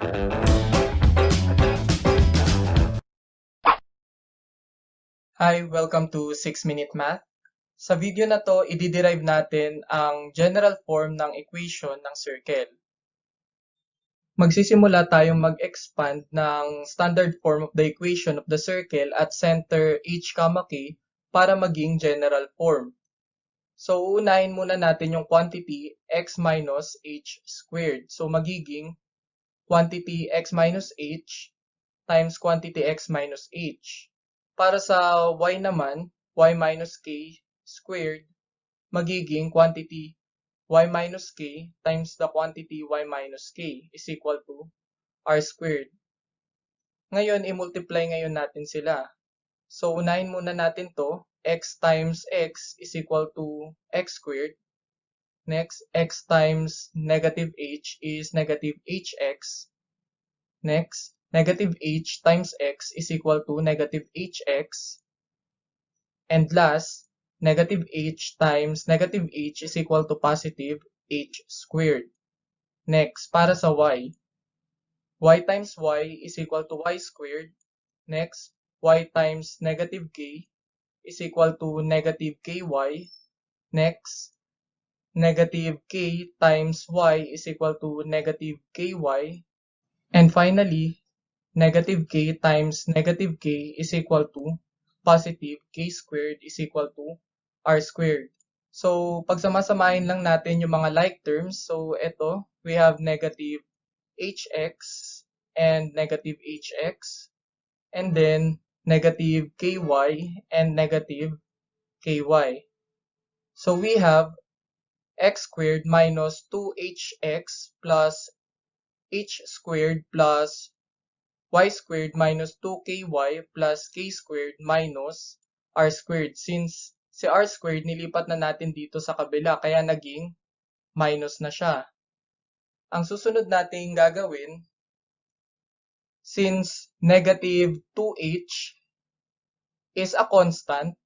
Hi, welcome to 6-Minute Math. Sa video na to, i-derive natin ang general form ng equation ng circle. Magsisimula tayong mag-expand ng standard form of the equation of the circle at center h, k para maging general form. So, uunahin muna natin yung quantity x minus h squared. So, magiging quantity x minus h times quantity x minus h. Para sa y naman, y minus k squared, magiging quantity y minus k times the quantity y minus k is equal to r squared. Ngayon, i-multiply ngayon natin sila. So, unahin muna natin to. X times x is equal to x squared. Next, x times negative h is negative hx. Next, negative h times x is equal to negative hx. And last, negative h times negative h is equal to positive h squared. Next, para sa y times y is equal to y squared. Next, y times negative k is equal to negative ky. Next, negative k times y is equal to negative ky. And finally, negative k times negative k is equal to positive k squared is equal to r squared. So, pagsamasamahin lang natin yung mga like terms. So, ito, we have negative hx and negative hx. And then, negative ky and negative ky. So, we have x squared minus 2hx plus h squared plus y squared minus 2ky plus k squared minus r squared. Since si r squared nilipat na natin dito sa kabila kaya naging minus na siya. Ang susunod nating gagawin, since negative 2h is a constant,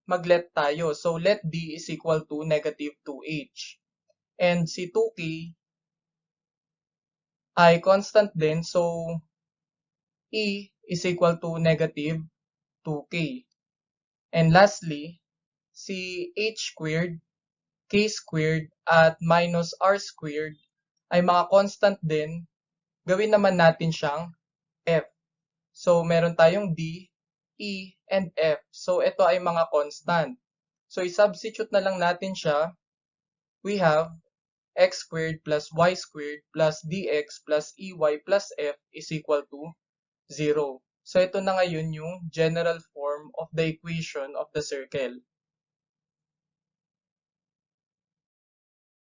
mag-let tayo. So let d is equal to negative 2h. And si 2k ay constant din, so e is equal to negative 2k. And lastly, si h squared, k squared, at minus r squared ay mga constant din. Gawin naman natin siyang f. So, meron tayong d, e, and f. So, ito ay mga constant. So, i-substitute na lang natin siya. We have x squared plus y squared plus dx plus ey plus f is equal to 0. So, ito na ngayon yung general form of the equation of the circle.